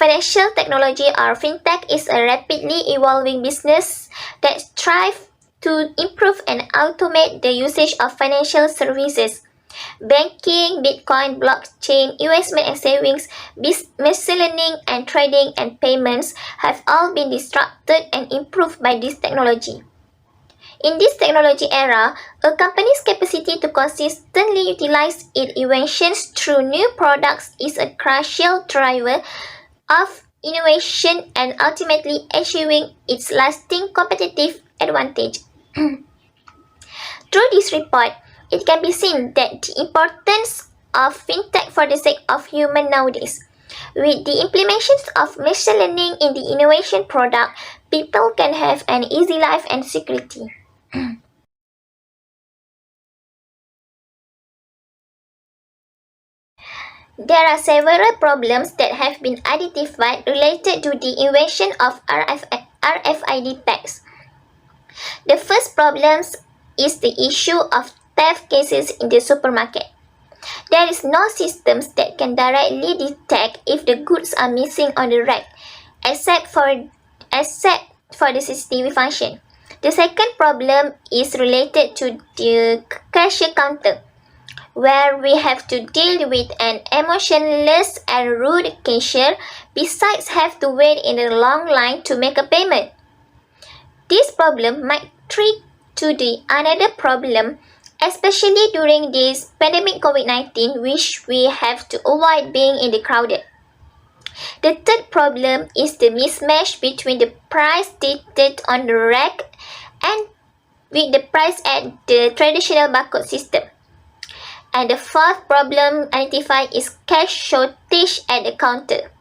Financial technology or fintech is a rapidly evolving business that strives to improve and automate the usage of financial services. Banking, Bitcoin, blockchain, investment and savings, miscellaneous and trading and payments have all been disrupted and improved by this technology. In this technology era, a company's capacity to consistently utilize its inventions through new products is a crucial driver of innovation and ultimately achieving its lasting competitive advantage. Through this report, it can be seen that the importance of fintech for the sake of human nowadays. With the implementation of machine learning in the innovation product, people can have an easy life and security. There are several problems that have been identified related to the invention of RFID tags. The first problem is the issue of theft cases in the supermarket. There is no systems that can directly detect if the goods are missing on the rack, except for the CCTV function. The second problem is related to the cashier counter, where we have to deal with an emotionless and rude cashier, besides have to wait in a long line to make a payment. This problem might trigger to the another problem, especially during this pandemic COVID-19, which we have to avoid being in the crowded. The third problem is the mismatch between the price stated on the rack and with the price at the traditional barcode system. And the fourth problem identified is cash shortage at the counter.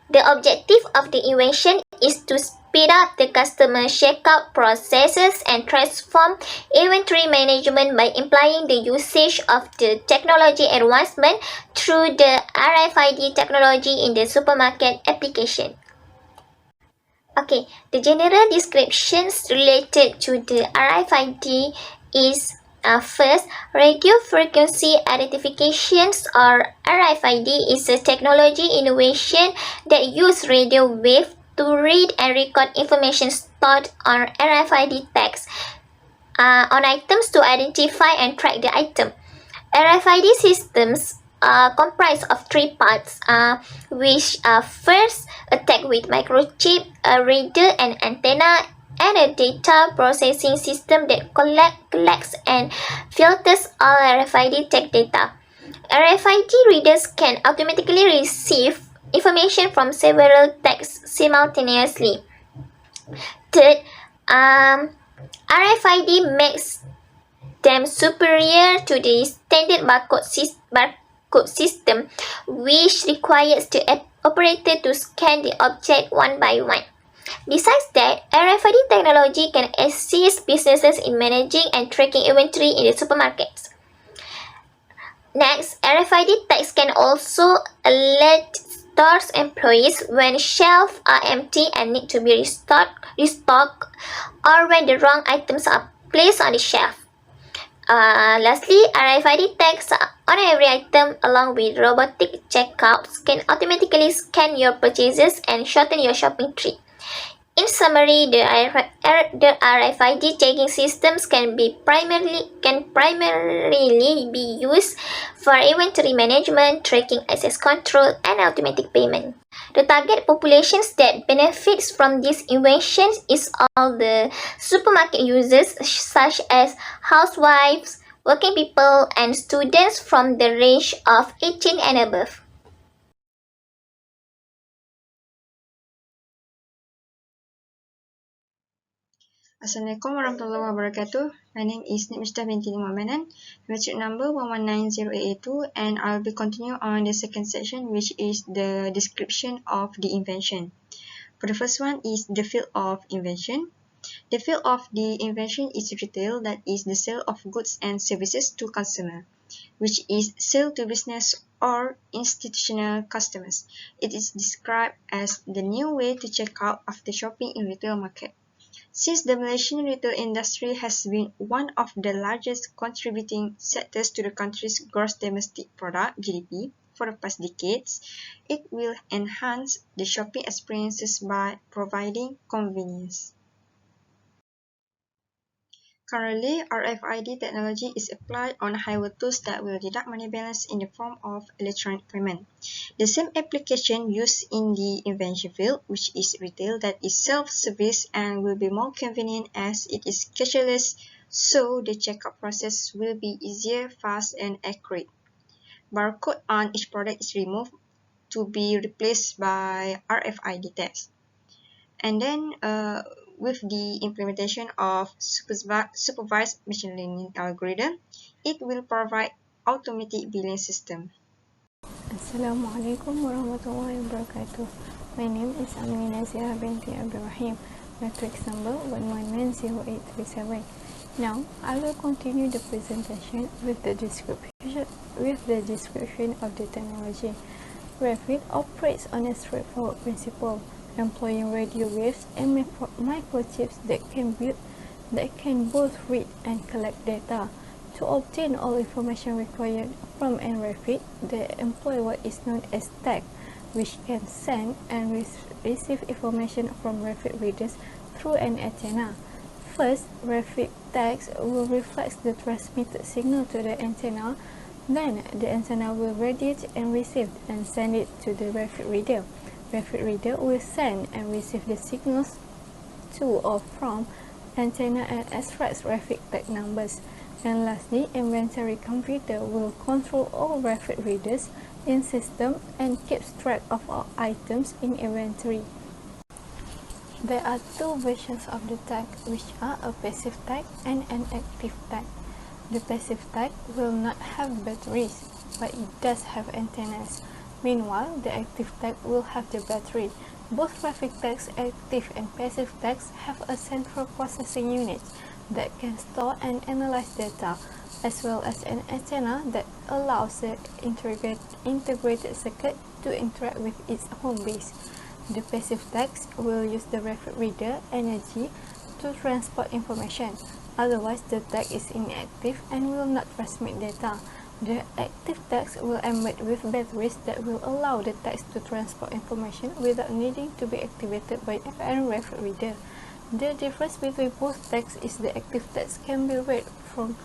The objective of the invention is to speed up the customer checkout processes and transform inventory management by implying the usage of the technology advancement through the RFID technology in the supermarket application. Okay, the general descriptions related to the RFID is first, radio frequency identifications or RFID is a technology innovation that uses radio wave to read and record information stored on RFID tags on items to identify and track the item. RFID systems are comprised of three parts, which are first a tag with microchip, a reader and antenna, and a data processing system that collects and filters all RFID tag data. RFID readers can automatically receive information from several tags simultaneously. Third, RFID makes them superior to the standard barcode system, which requires the operator to scan the object one by one. Besides that, RFID technology can assist businesses in managing and tracking inventory in the supermarkets. Next, RFID tags can also alert stores employees when shelves are empty and need to be restocked, or when the wrong items are placed on the shelf. Lastly, RFID tags on every item along with robotic checkouts can automatically scan your purchases and shorten your shopping trip. In summary, the RFID tagging systems can primarily be used for inventory management, tracking access control, and automatic payment. The target populations that benefits from these inventions is all the supermarket users such as housewives, working people, and students from the range of 18 and above. Assalamualaikum warahmatullahi wabarakatuh. My name is Nijmah binti Muhammadan, metric number 1190882, and I'll be continuing on the second section, which is the description of the invention. For the first one is the field of invention. The field of the invention is retail, that is the sale of goods and services to consumer, which is sale to business or institutional customers. It is described as the new way to check out after shopping in retail market. Since the Malaysian retail industry has been one of the largest contributing sectors to the country's gross domestic product (GDP), for the past decades, it will enhance the shopping experiences by providing convenience. Currently, RFID technology is applied on highway tools that will deduct money balance in the form of electronic payment. The same application used in the invention field, which is retail, that is self-service and will be more convenient as it is cashless, so the checkout process will be easier, fast, and accurate. Barcode on each product is removed to be replaced by RFID tags. And then with the implementation of supervised machine learning algorithm, it will provide automatic billing system. Assalamualaikum warahmatullahi wabarakatuh. My name is Aminah Zia binti Abdul Rahim, matrix number 119837. Now, I will continue the presentation with the description of the technology. Rfid operates on a straightforward principle, employing radio waves and microchips that can both read and collect data. To obtain all information required from an Rfid, they employ what is known as tag, which can send and receive information from Rfid readers through an antenna. First, Rfid tags will reflect the transmitted signal to the antenna. Then, the antenna will radiate and receive and send it to the Rfid reader. Rfid reader will send and receive the signals to or from antenna and extract Rfid tag numbers. And lastly, inventory computer will control all Rfid readers in system and keeps track of all items in inventory. There are two versions of the tag, which are a passive tag and an active tag. The passive tag will not have batteries, but it does have antennas. Meanwhile, the active tag will have the battery. Both Rfid tags, active and passive tags, have a central processing unit that can store and analyze data, as well as an antenna that allows the integrated circuit to interact with its home base. The passive tags will use the Rfid reader energy to transport information, otherwise the tag is inactive and will not transmit data. The active tags will emit with batteries that will allow the tags to transport information without needing to be activated by a Rfid reader. The difference between both tags is the active tags can be read from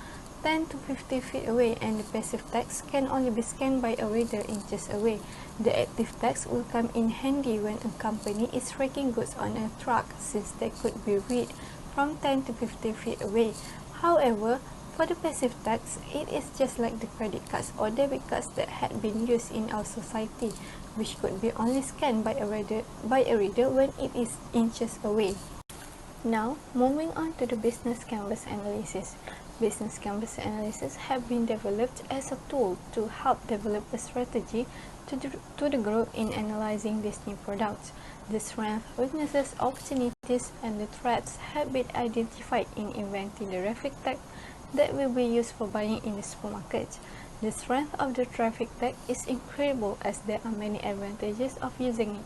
10 to 50 feet away and the passive tags can only be scanned by a reader inches away. The active tags will come in handy when a company is tracking goods on a truck, since they could be read from 10 to 50 feet away. However, for the passive tags, it is just like the credit cards or debit cards that had been used in our society, which could be only scanned by a reader when it is inches away. Now, moving on to the business canvas analysis. Business canvas analysis have been developed as a tool to help develop a strategy to the group in analyzing these new products. The strengths, weaknesses, opportunities, and the threats have been identified in inventing the Rfid tag that will be used for buying in the supermarket. The strength of the Rfid tag is incredible, as there are many advantages of using it.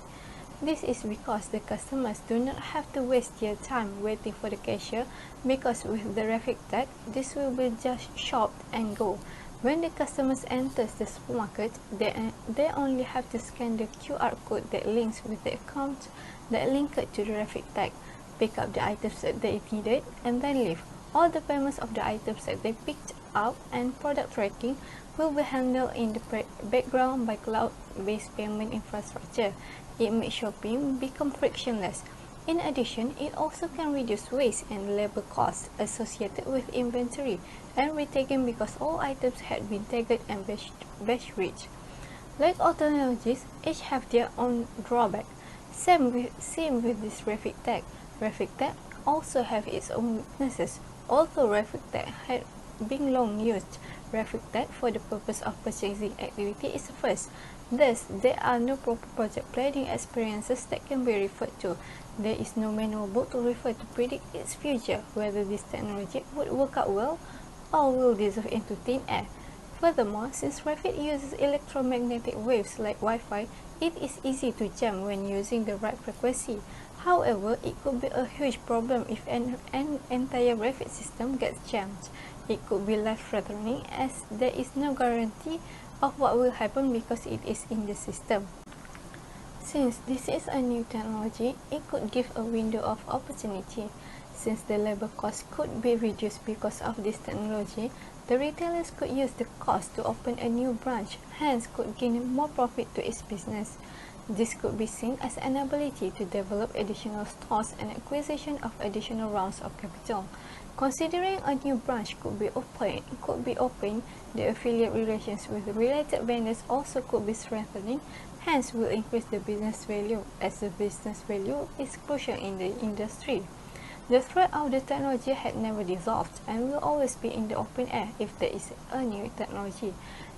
This is because the customers do not have to waste their time waiting for the cashier, because with the Rfid tag, this will be just shopped and go. When the customers enters the supermarket, they only have to scan the QR code that links with the account that linked to the Rfid tag, pick up the items that they needed, and then leave. All the payments of the items that they picked up and product tracking will be handled in the background by cloud-based payment infrastructure. It makes shopping become frictionless. In addition, it also can reduce waste and labor costs associated with inventory and retagging, because all items had been tagged and batch rich. Like all technologies, each have their own drawback. Same with this Rfid tag. Rfid tag also have its own weaknesses. Although Rfid tag had been long used, Rfid tag for the purpose of purchasing activity is first. Thus, there are no proper project planning experiences that can be referred to. There is no manual book to refer to predict its future, whether this technology would work out well or will dissolve into thin air. Furthermore, since Rfid uses electromagnetic waves like Wi-Fi, it is easy to jam when using the right frequency. However, it could be a huge problem if an entire Rfid system gets jammed. It could be life-threatening, as there is no guarantee of what will happen because it is in the system. Since this is a new technology, it could give a window of opportunity. Since the labor cost could be reduced because of this technology, the retailers could use the cost to open a new branch, hence could gain more profit to its business. This could be seen as an ability to develop additional stores and acquisition of additional rounds of capital. Considering a new branch could be opened, the affiliate relations with related vendors also could be strengthening, hence will increase the business value, as the business value is crucial in the industry. The threat of the technology had never dissolved and will always be in the open air if there is a new technology.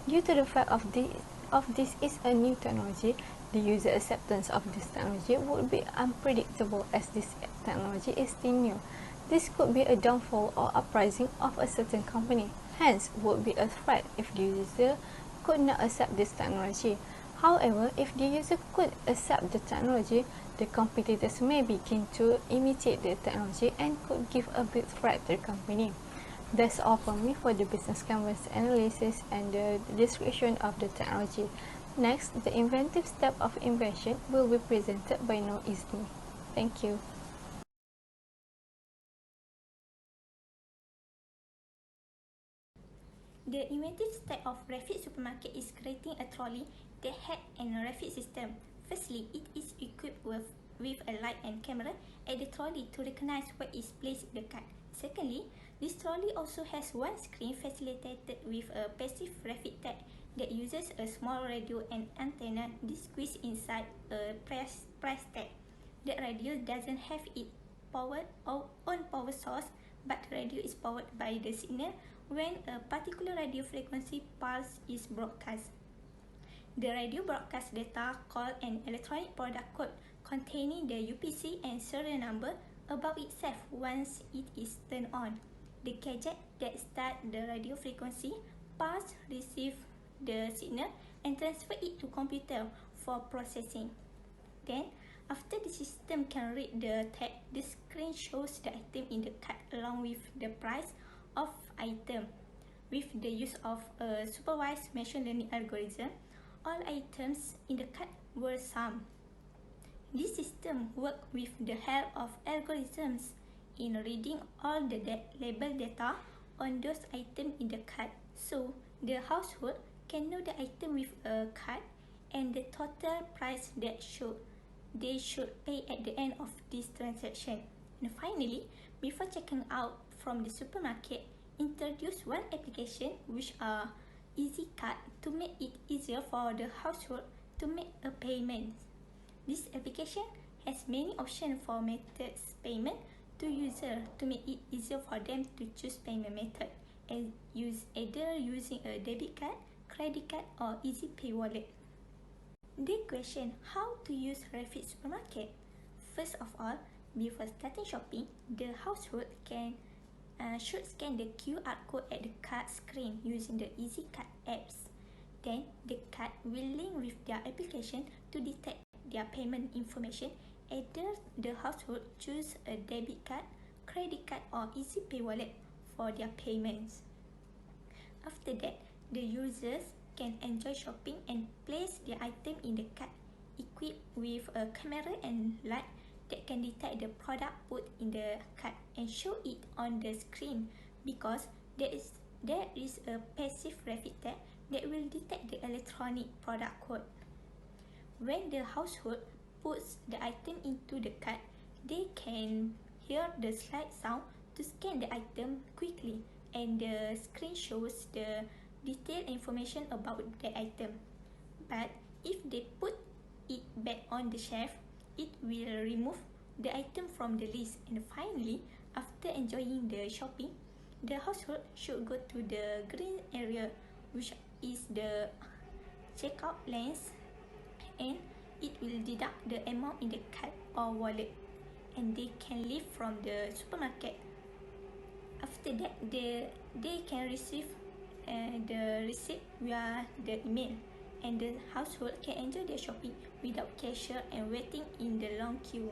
Due to the fact of this is a new technology, the user acceptance of this technology would be unpredictable as this technology is still new. This could be a downfall or uprising of a certain company, hence would be a threat if the user could not accept this technology. However, if the user could accept the technology, the competitors may begin to imitate the technology and could give a big threat to the company. That's all from me for the business canvas analysis and the description of the technology. Next, the inventive step of invention will be presented by No Isni. Thank you. The inventive step of Rfid Supermarket is creating a trolley that had an Rfid system. Firstly, it is equipped with a light and camera at the trolley to recognize what is placed in the cart. Secondly, this trolley also has one screen facilitated with a passive Rfid tag that uses a small radio and antenna squeezed inside a price tag. The radio doesn't have its own power source, but the radio is powered by the signal when a particular radio frequency pulse is broadcast. The radio broadcasts data called an electronic product code containing the UPC and serial number about itself once it is turned on. The gadget that starts the radio frequency pulse receives the signal and transfer it to computer for processing. Then, after the system can read the tag, the screen shows the item in the cart along with the price of item. With the use of a supervised machine learning algorithm, all items in the cart were summed. This system works with the help of algorithms in reading all the label data on those items in the cart, so the household can know the item with a cart and the total price that they should pay at the end of this transaction. And finally, before checking out from the supermarket, introduce one application which are Easy Card to make it easier for the household to make a payment. This application has many options for methods payment to user to make it easier for them to choose payment method and either using a debit card, credit card or Easy Pay wallet. The question how to use Rfid Supermarket. First of all, before starting shopping, the household should scan the QR code at the card screen using the Easy Card apps. Then, the card will link with their application to detect their payment information. Either the household choose a debit card, credit card or Easy Pay wallet for their payments. After that, the users can enjoy shopping and place their item in the cart equipped with a camera and light that can detect the product put in the cart and show it on the screen because there is a passive Rfid tag that will detect the electronic product code. When the household puts the item into the cart, they can hear the slide sound to scan the item quickly and the screen shows the detailed information about the item. But if they put it back on the shelf, it will remove the item from the list. And finally, after enjoying the shopping, the household should go to the green area, which is the checkout lens, and it will deduct the amount in the card or wallet, and they can leave from the supermarket. After that, they can receive the receipt via the email, and the household can enjoy their shopping without cashier and waiting in the long queue.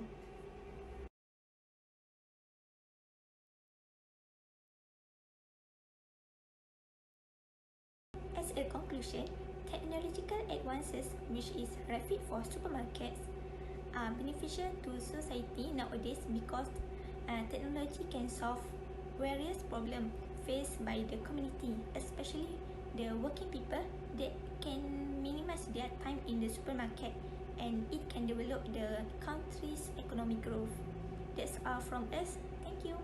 As a conclusion, technological advances, which is Rfid for Supermarkets, are beneficial to society nowadays because technology can solve various problems faced by the community, especially the working people that can minimize their time in the supermarket, and it can develop the country's economic growth. That's all from us. Thank you.